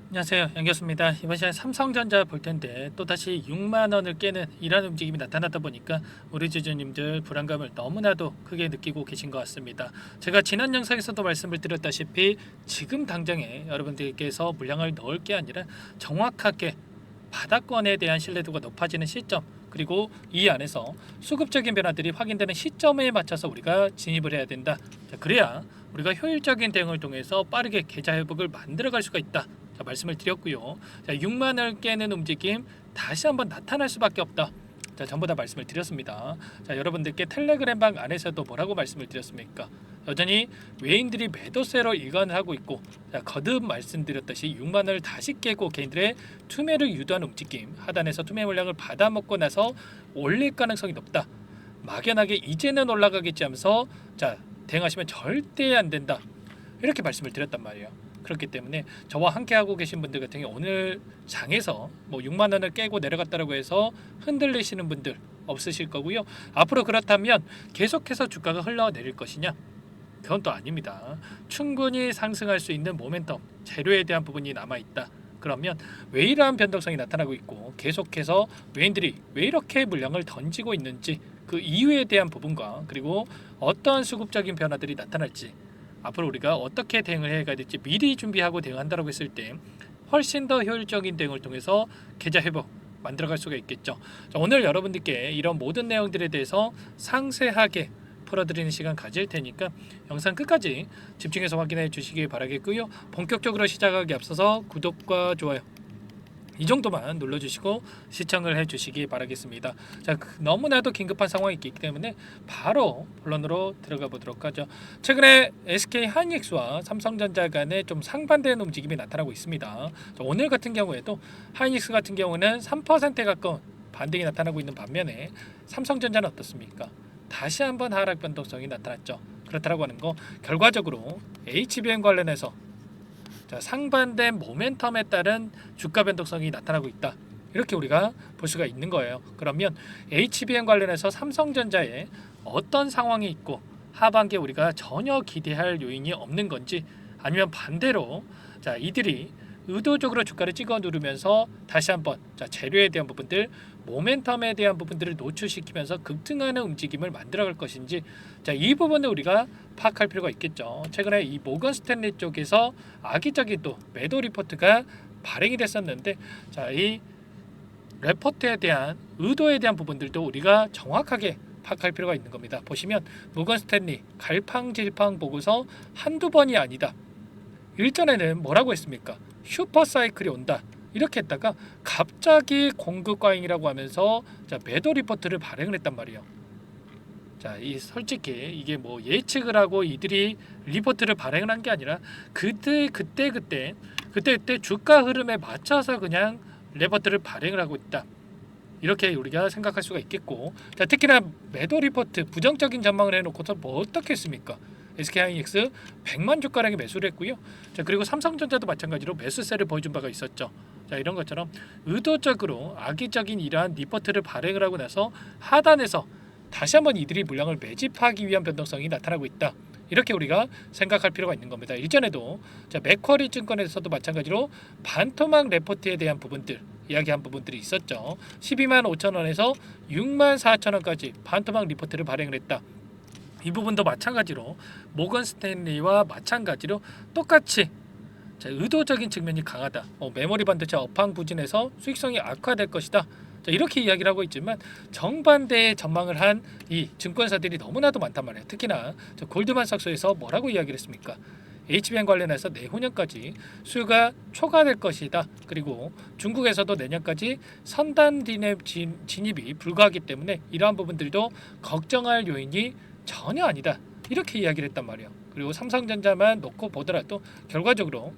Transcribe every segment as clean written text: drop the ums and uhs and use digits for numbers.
안녕하세요, 양교수입니다. 이번 시간에 삼성전자 볼 텐데 또다시 6만 원을 깨는 이런 움직임이 나타나다 보니까 우리 주주님들 불안감을 너무나도 크게 느끼고 계신 것 같습니다. 제가 지난 영상에서도 말씀을 드렸다시피 지금 당장에 여러분들께서 물량을 넣을 게 아니라 정확하게 바닥권에 대한 신뢰도가 높아지는 시점, 그리고 이 안에서 수급적인 변화들이 확인되는 시점에 맞춰서 우리가 진입을 해야 된다. 자, 그래야 우리가 효율적인 대응을 통해서 빠르게 계좌 회복을 만들어갈 수가 있다. 자, 말씀을 드렸고요. 자, 6만을 깨는 움직임 다시 한번 나타날 수밖에 없다. 자, 전부 다 말씀을 드렸습니다. 자, 여러분들께 텔레그램방 안에서도 뭐라고 말씀을 드렸습니까? 여전히 외인들이 매도세로 일관을 하고 있고, 자, 거듭 말씀드렸듯이 6만을 다시 깨고 개인들의 투매를 유도하는 움직임, 하단에서 투매 물량을 받아먹고 나서 올릴 가능성이 높다. 막연하게 이제는 올라가겠지 하면서 자, 대응하시면 절대 안 된다. 이렇게 말씀을 드렸단 말이에요. 그렇기 때문에 저와 함께 하고 계신 분들 같은 경우 오늘 장에서 뭐 6만 원을 깨고 내려갔다라고 해서 흔들리시는 분들 없으실 거고요. 앞으로 그렇다면 계속해서 주가가 흘러내릴 것이냐? 그건 또 아닙니다. 충분히 상승할 수 있는 모멘텀, 재료에 대한 부분이 남아 있다. 그러면 왜 이러한 변동성이 나타나고 있고 계속해서 외인들이 왜 이렇게 물량을 던지고 있는지 그 이유에 대한 부분과 그리고 어떠한 수급적인 변화들이 나타날지 앞으로 우리가 어떻게 대응을 해야 될지 미리 준비하고 대응한다고 했을 때 훨씬 더 효율적인 대응을 통해서 계좌 회복 만들어갈 수가 있겠죠. 자, 오늘 여러분들께 이런 모든 내용들에 대해서 상세하게 풀어드리는 시간 가질 테니까 영상 끝까지 집중해서 확인해 주시기 바라겠고요. 본격적으로 시작하기 앞서서 구독과 좋아요 이 정도만 눌러주시고 시청을 해주시기 바라겠습니다. 자, 너무나도 긴급한 상황이 있기 때문에 바로 본론으로 들어가 보도록 하죠. 최근에 SK 하이닉스와 삼성전자 간에 좀 상반되는 움직임이 나타나고 있습니다. 자, 오늘 같은 경우에도 하이닉스 같은 경우는 3%에 가까운 반등이 나타나고 있는 반면에 삼성전자는 어떻습니까? 다시 한번 하락 변동성이 나타났죠. 그렇다고 하는 거 결과적으로 HBM 관련해서 자, 상반된 모멘텀에 따른 주가 변동성이 나타나고 있다. 이렇게 우리가 볼 수가 있는 거예요. 그러면 HBM 관련해서 삼성전자에 어떤 상황이 있고 하반기에 우리가 전혀 기대할 요인이 없는 건지 아니면 반대로 자, 이들이 의도적으로 주가를 찍어 누르면서 다시 한번 자, 재료에 대한 부분들, 모멘텀에 대한 부분들을 노출시키면서 급등하는 움직임을 만들어갈 것인지 자, 이 부분을 우리가 파악할 필요가 있겠죠. 최근에 이 모건 스탠리 쪽에서 악의적인 또 매도 리포트가 발행이 됐었는데 자, 이 레포트에 대한 의도에 대한 부분들도 우리가 정확하게 파악할 필요가 있는 겁니다. 보시면 모건 스탠리 갈팡질팡 보고서 한두 번이 아니다. 일전에는 뭐라고 했습니까? 슈퍼사이클이 온다. 이렇게 했다가 갑자기 공급 과잉이라고 하면서 자, 매도 리포트를 발행을 했단 말이에요. 자, 이 솔직히 이게 뭐 예측을 하고 이들이 리포트를 발행을 한 게 아니라 그때 주가 흐름에 맞춰서 그냥 리포트를 발행을 하고 있다. 이렇게 우리가 생각할 수가 있겠고, 자, 특히나 매도 리포트 부정적인 전망을 해놓고서 뭐 어떻게 했습니까? SK하이닉스 100만 주가량의 매수를 했고요. 자, 그리고 삼성전자도 마찬가지로 매수세를 보여준 바가 있었죠. 자, 이런 것처럼 의도적으로 악의적인 이러한 리포트를 발행을 하고 나서 하단에서 다시 한번 이들이 물량을 매집하기 위한 변동성이 나타나고 있다. 이렇게 우리가 생각할 필요가 있는 겁니다. 이전에도 자, 맥쿼리 증권에서도 마찬가지로 반토막 레포트에 대한 부분들 이야기한 부분들이 있었죠. 12만 5천 원에서 6만 4천 원까지 반토막 리포트를 발행을 했다. 이 부분도 마찬가지로 모건 스탠리와 마찬가지로 똑같이 자, 의도적인 측면이 강하다. 메모리 반도체 업황 부진에서 수익성이 악화될 것이다. 자, 이렇게 이야기를 하고 있지만 정반대의 전망을 한 이 증권사들이 너무나도 많단 말이에요. 특히나 골드만삭스에서 뭐라고 이야기를 했습니까? HBM 관련해서 내후년까지 수요가 초과될 것이다. 그리고 중국에서도 내년까지 선단 디램 진입이 불가하기 때문에 이러한 부분들도 걱정할 요인이 전혀 아니다. 이렇게 이야기를 했단 말이에요. 그리고 삼성전자만 놓고 보더라도 결과적으로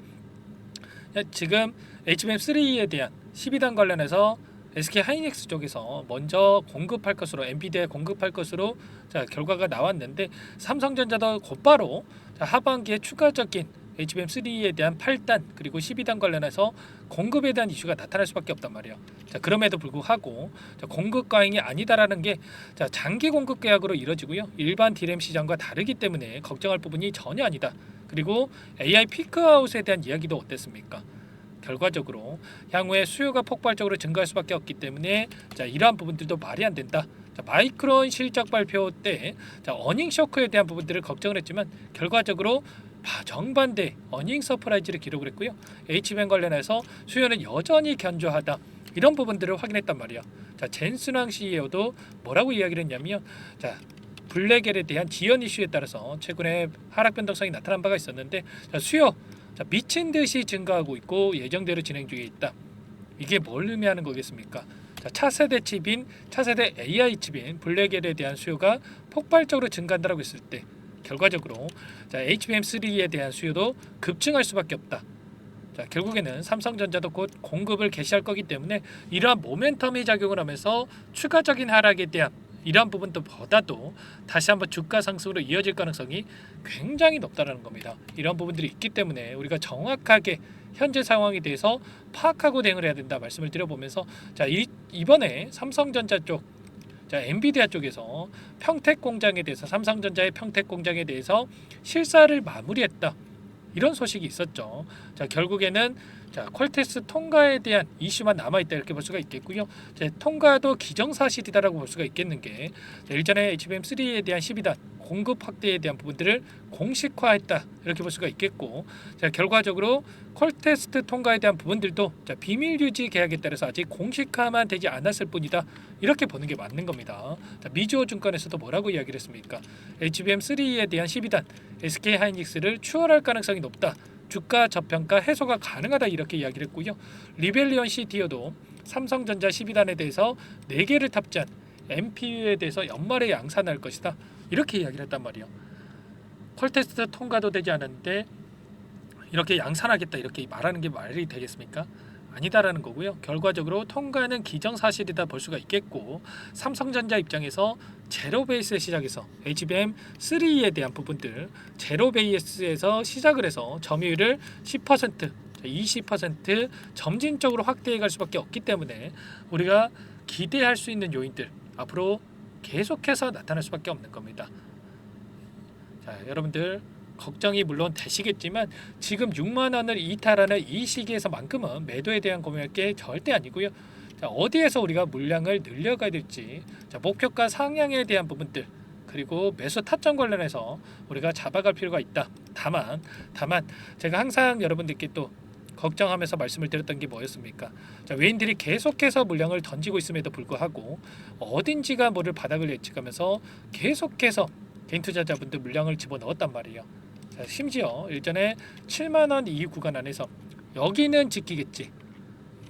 지금 HBM3에 대한 12단 관련해서 SK 하이닉스 쪽에서 먼저 공급할 것으로 엔비디아에 공급할 것으로 자, 결과가 나왔는데 삼성전자도 곧바로 자, 하반기에 추가적인 HBM3에 대한 8단 그리고 12단 관련해서 공급에 대한 이슈가 나타날 수밖에 없단 말이에요. 자, 그럼에도 불구하고 자, 공급 과잉이 아니다라는 게 자, 장기 공급 계약으로 이루어지고요. 일반 디램 시장과 다르기 때문에 걱정할 부분이 전혀 아니다. 그리고 AI 피크아웃에 대한 이야기도 어땠습니까? 결과적으로 향후에 수요가 폭발적으로 증가할 수밖에 없기 때문에 자, 이러한 부분들도 말이 안 된다. 자, 마이크론 실적 발표 때 자, 어닝 쇼크에 대한 부분들을 걱정을 했지만 결과적으로 정반대 어닝 서프라이즈를 기록을 했고요. HBM 관련해서 수요는 여전히 견조하다. 이런 부분들을 확인했단 말이야. 자, 젠슨왕 CEO도 뭐라고 이야기를 했냐면 자, 블랙엘에 대한 지연 이슈에 따라서 최근에 하락 변동성이 나타난 바가 있었는데 자, 수요 자, 미친 듯이 증가하고 있고 예정대로 진행 중에 있다. 이게 뭘 의미하는 거겠습니까? 자, 차세대 AI 칩인 블랙엘에 대한 수요가 폭발적으로 증가한다고 했을 때 결과적으로 자, HBM3에 대한 수요도 급증할 수밖에 없다. 자, 결국에는 삼성전자도 곧 공급을 개시할 거기 때문에 이러한 모멘텀이 작용을 하면서 추가적인 하락에 대한 이러한 부분도 보다도 다시 한번 주가 상승으로 이어질 가능성이 굉장히 높다는 겁니다. 이런 부분들이 있기 때문에 우리가 정확하게 현재 상황에 대해서 파악하고 대응을 해야 된다 말씀을 드려보면서 자, 이번에 삼성전자 쪽 자, 엔비디아 쪽에서 평택 공장에 대해서 삼성전자의 평택 공장에 대해서 실사를 마무리했다. 이런 소식이 있었죠. 자, 결국에는 자, 퀄테스 통과에 대한 이슈만 남아있다 이렇게 볼 수가 있겠고요. 자, 통과도 기정사실이다라고 볼 수가 있겠는 게 자, 일전에 HBM3에 대한 12단 공급 확대에 대한 부분들을 공식화했다 이렇게 볼 수가 있겠고 자, 결과적으로 퀄테스트 통과에 대한 부분들도 자, 비밀 유지 계약에 따라서 아직 공식화만 되지 않았을 뿐이다 이렇게 보는 게 맞는 겁니다. 자, 미주호증권에서도 뭐라고 이야기를 했습니까? HBM3에 대한 12단 SK하이닉스를 추월할 가능성이 높다. 주가 저평가 해소가 가능하다 이렇게 이야기를 했고요. 리벨리온 CTO도 삼성전자 12단에 대해서 4개를 탑재한 MPU에 대해서 연말에 양산할 것이다. 이렇게 이야기를 했단 말이에요. 퀄테스트 통과도 되지 않았는데 이렇게 양산하겠다 이렇게 말하는 게 말이 되겠습니까? 아니다라는 거고요. 결과적으로 통과는 기정사실이다 볼 수가 있겠고 삼성전자 입장에서 제로 베이스 시작해서 HBM3에 대한 부분들 제로 베이스에서 시작을 해서 점유율을 10%, 20% 점진적으로 확대해 갈 수밖에 없기 때문에 우리가 기대할 수 있는 요인들 앞으로 계속해서 나타날 수밖에 없는 겁니다. 자, 여러분들 걱정이 물론 되시겠지만 지금 6만 원을 이탈하는 이 시기에서만큼은 매도에 대한 고민할 게 절대 아니고요. 자, 어디에서 우리가 물량을 늘려가야 될지 자, 목표가 상향에 대한 부분들 그리고 매수 타점 관련해서 우리가 잡아갈 필요가 있다. 다만 제가 항상 여러분들께 또 걱정하면서 말씀을 드렸던 게 뭐였습니까? 자, 외인들이 계속해서 물량을 던지고 있음에도 불구하고 어딘지가 모를 바닥을 예측하면서 계속해서 개인 투자자분들 물량을 집어넣었단 말이에요. 자, 심지어 일전에 7만 원 이 구간 안에서 여기는 지키겠지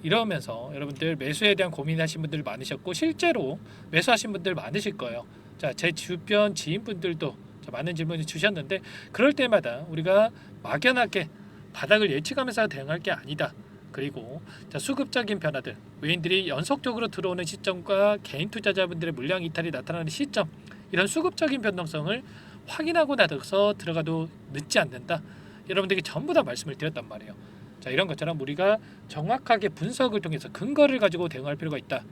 이러면서 여러분들 매수에 대한 고민하신 분들 많으셨고 실제로 매수하신 분들 많으실 거예요. 자, 제 주변 지인분들도 많은 질문을 주셨는데 그럴 때마다 우리가 막연하게 바닥을 예측하면서 대응할 게 아니다. 그리고 자, 수급적인 변화들 외인들이 연속적으로 들어오는 시점과 개인 투자자분들의 물량 이탈이 나타나는 시점 이런 수급적인 변동성을 확인하고 나서 들어가도 늦지 않는다. 여러분들에게 전부 다 말씀을 드렸단 말이에요. 자, 이런 것처럼 우리가 정확하게 분석을 통해서 근거를 가지고 대응할 필요가 있다.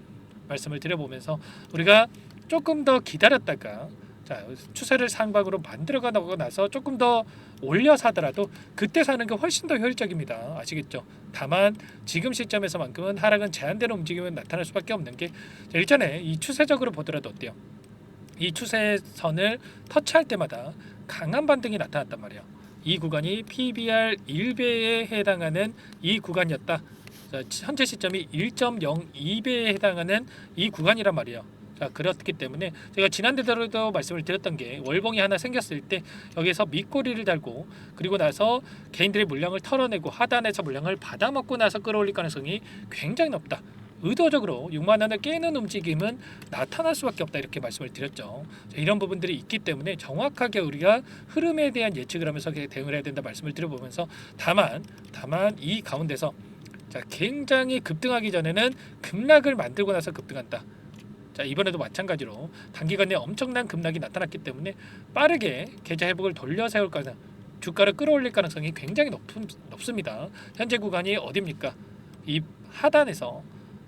말씀을 드려보면서 우리가 조금 더 기다렸다가 자, 추세를 상방으로 만들어가 나고 나서 조금 더 올려서 하더라도 그때 사는 게 훨씬 더 효율적입니다. 아시겠죠? 다만 지금 시점에서만큼은 하락은 제한되는 움직임은 나타날 수밖에 없는 게 자, 일전에 이 추세적으로 보더라도 어때요? 이 추세선을 터치할 때마다 강한 반등이 나타났단 말이에요. 이 구간이 PBR 1배에 해당하는 이 구간이었다. 자, 현재 시점이 1.02배에 해당하는 이 구간이란 말이에요. 자, 그렇기 때문에 제가 지난대로도 말씀을 드렸던 게 월봉이 하나 생겼을 때 여기에서 밑꼬리를 달고 그리고 나서 개인들의 물량을 털어내고 하단에서 물량을 받아먹고 나서 끌어올릴 가능성이 굉장히 높다. 의도적으로 6만 원을 깨는 움직임은 나타날 수밖에 없다 이렇게 말씀을 드렸죠. 자, 이런 부분들이 있기 때문에 정확하게 우리가 흐름에 대한 예측을 하면서 대응을 해야 된다 말씀을 드려보면서 다만 이 가운데서 자, 굉장히 급등하기 전에는 급락을 만들고 나서 급등한다. 자, 이번에도 마찬가지로 단기간에 엄청난 급락이 나타났기 때문에 빠르게 계좌 회복을 돌려 세울 가능, 주가를 끌어올릴 가능성이 굉장히 높습니다. 현재 구간이 어디입니까? 이 하단에서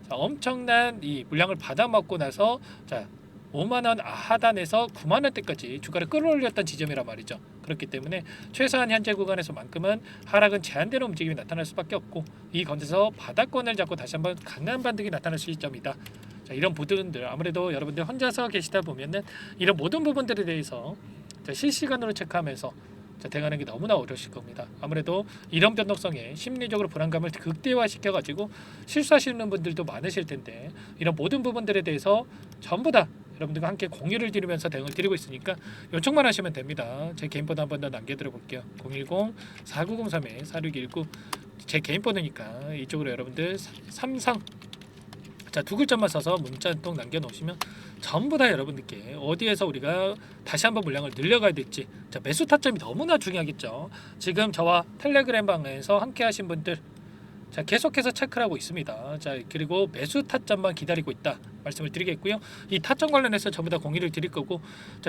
자, 엄청난 이 물량을 받아먹고 나서 자, 5만 원 하단에서 9만 원대까지 주가를 끌어올렸던 지점이란 말이죠. 그렇기 때문에 최소한 현재 구간에서만큼은 하락은 제한되는 움직임이 나타날 수밖에 없고 이 건에서 바닥권을 잡고 다시 한번 강한 반등이 나타날 시점이다. 자, 이런 부분들 아무래도 여러분들 혼자서 계시다 보면은 이런 모든 부분들에 대해서 실시간으로 체크하면서 대응하는 게 너무나 어려우실 겁니다. 아무래도 이런 변동성에 심리적으로 불안감을 극대화시켜 가지고 실수하시는 분들도 많으실 텐데 이런 모든 부분들에 대해서 전부 다 여러분들과 함께 공유를 드리면서 대응을 드리고 있으니까 요청만 하시면 됩니다. 제 개인 번호 한번 더 남겨드려 볼게요. 010-4903-4619 제 개인 번호니까 이쪽으로 여러분들 삼성 두 글자만 써서 문자 한 통 남겨놓으시면 전부 다 여러분들께 어디에서 우리가 다시 한번 물량을 늘려가야 될지 매수 타점이 너무나 중요하겠죠. 지금 저와 텔레그램 방에서 함께 하신 분들 계속해서 체크를 하고 있습니다. 그리고 매수 타점만 기다리고 있다 말씀을 드리겠고요. 이 타점 관련해서 전부 다 공유를 드릴 거고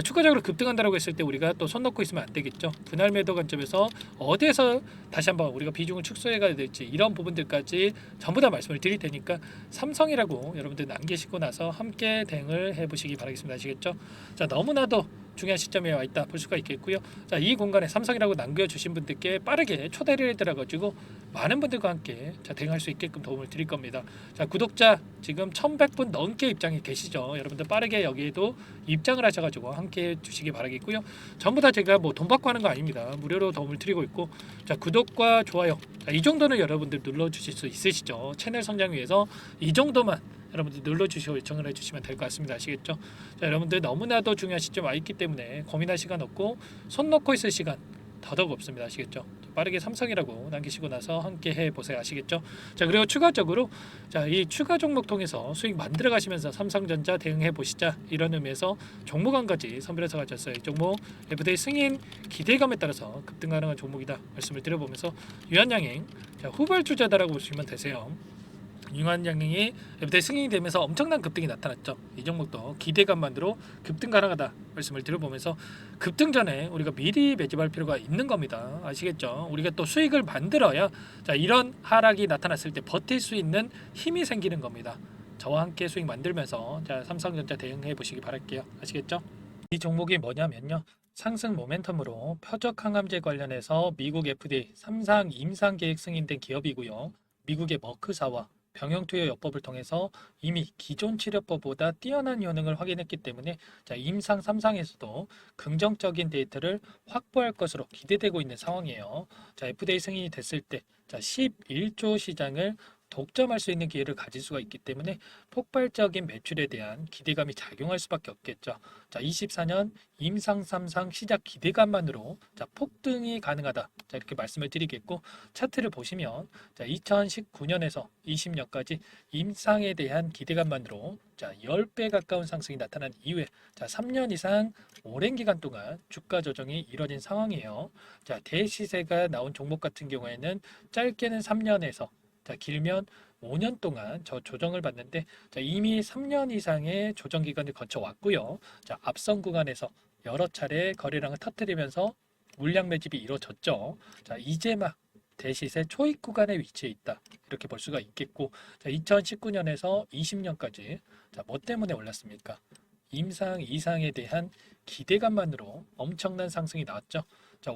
추가적으로 급등한다라고 했을 때 우리가 또 손 놓고 있으면 안 되겠죠. 분할 매도 관점에서 어디에서 다시 한번 우리가 비중을 축소해 가야 될지 이런 부분들까지 전부 다 말씀을 드릴 테니까 삼성이라고 여러분들 남기시고 나서 함께 대응을 해보시기 바라겠습니다. 아시겠죠? 너무나도 중요한 시점에 와 있다 볼 수가 있겠고요. 이 공간에 삼성이라고 남겨주신 분들께 빠르게 초대를 해드려가지고 많은 분들과 함께 대응할 수 있게끔 도움을 드릴 겁니다. 구독자 지금 1100분 넘게 입장이 계시죠. 여러분들 빠르게 여기에도 입장을 하셔가지고 함께 해주시기 바라겠고요. 전부 다 제가 뭐 돈 받고 하는 거 아닙니다. 무료로 도움을 드리고 있고 구독과 좋아요 이 정도는 여러분들 눌러주실 수 있으시죠. 채널 성장 위해서 이 정도만 여러분들 눌러주시고 요청을 해주시면 될 것 같습니다. 아시겠죠? 여러분들 너무나도 중요한 시점 와 있기 때문에 고민할 시간 없고 손 놓고 있을 시간 더더욱 없습니다. 아시겠죠? 빠르게 삼성이라고 남기시고 나서 함께 해보세요. 아시겠죠? 그리고 추가적으로 이 추가 종목 통해서 수익 만들어 가시면서 삼성전자 대응해 보시자 이런 의미에서 종목 한 가지 선별해서 가졌어요. 이 종목 FTA 승인 기대감에 따라서 급등 가능한 종목이다 말씀을 드려보면서 유한양행 후발 투자다라고 보시면 되세요. 유한양행이 FTA 승인이 되면서 엄청난 급등이 나타났죠. 이 종목도 기대감만으로 급등 가능하다 말씀을 드려보면서 급등 전에 우리가 미리 매집할 필요가 있는 겁니다. 아시겠죠? 우리가 또 수익을 만들어야 이런 하락이 나타났을 때 버틸 수 있는 힘이 생기는 겁니다. 저와 함께 수익 만들면서 삼성전자 대응해 보시기 바랄게요. 아시겠죠? 이 종목이 뭐냐면요. 상승 모멘텀으로 표적 항암제 관련해서 미국 FDA 3상 임상 계획 승인된 기업이고요. 미국의 머크사와 병용투여 요법을 통해서 이미 기존 치료법보다 뛰어난 효능을 확인했기 때문에 임상 3상에서도 긍정적인 데이터를 확보할 것으로 기대되고 있는 상황이에요. FDA 승인이 됐을 때 11조 시장을 독점할 수 있는 기회를 가질 수가 있기 때문에 폭발적인 매출에 대한 기대감이 작용할 수밖에 없겠죠. 24년 임상 3상 시작 기대감만으로 폭등이 가능하다. 이렇게 말씀을 드리겠고 차트를 보시면 2019년에서 20년까지 임상에 대한 기대감만으로 10배 가까운 상승이 나타난 이후에 3년 이상 오랜 기간 동안 주가 조정이 이뤄진 상황이에요. 대시세가 나온 종목 같은 경우에는 짧게는 3년에서 길면 5년 동안 저 조정을 받는데 이미 3년 이상의 조정 기간을 거쳐왔고요. 앞선 구간에서 여러 차례 거래량을 터뜨리면서 물량 매집이 이루어졌죠. 이제 막 대시세 초입 구간에 위치해 있다. 이렇게 볼 수가 있겠고 2019년에서 20년까지 뭐 때문에 올랐습니까? 임상 이상에 대한 기대감만으로 엄청난 상승이 나왔죠.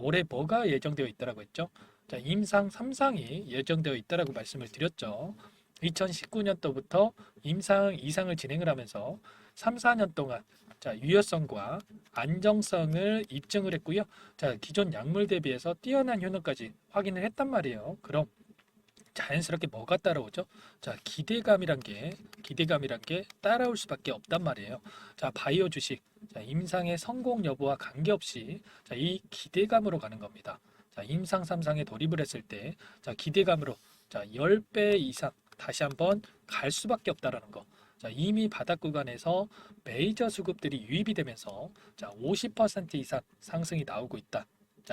올해 뭐가 예정되어 있다라고 했죠? 임상 3상이 예정되어 있다라고 말씀을 드렸죠. 2019년도부터 임상 2상을 진행을 하면서 3, 4년 동안 유효성과 안정성을 입증을 했고요. 기존 약물 대비해서 뛰어난 효능까지 확인을 했단 말이에요. 그럼 자연스럽게 뭐가 따라오죠? 기대감이란 게 따라올 수밖에 없단 말이에요. 바이오 주식 임상의 성공 여부와 관계없이 이 기대감으로 가는 겁니다. 임상 3상에 돌입을 했을 때 기대감으로 10배 이상 다시 한번 갈 수밖에 없다라는 거. 이미 바닥 구간에서 메이저 수급들이 유입이 되면서 50% 이상 상승이 나오고 있다.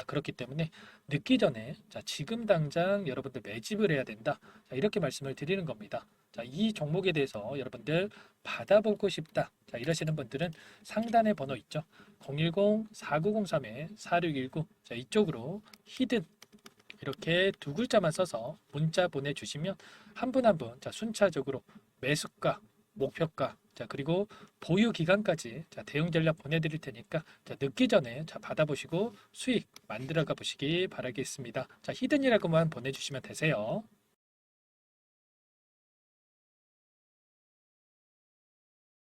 그렇기 때문에 늦기 전에 지금 당장 여러분들 매집을 해야 된다. 이렇게 말씀을 드리는 겁니다. 이 종목에 대해서 여러분들 받아보고 싶다. 이러시는 분들은 상단에 번호 있죠. 010-4903-4619 이쪽으로 히든 이렇게 두 글자만 써서 문자 보내주시면 한 분 한 분 순차적으로 매수가, 목표가, 자, 그리고 보유 기간까지 자, 대응 전략 보내드릴 테니까 자, 늦기 전에 자, 받아보시고 수익 만들어가 보시기 바라겠습니다. 자, 히든이라고만 보내주시면 되세요.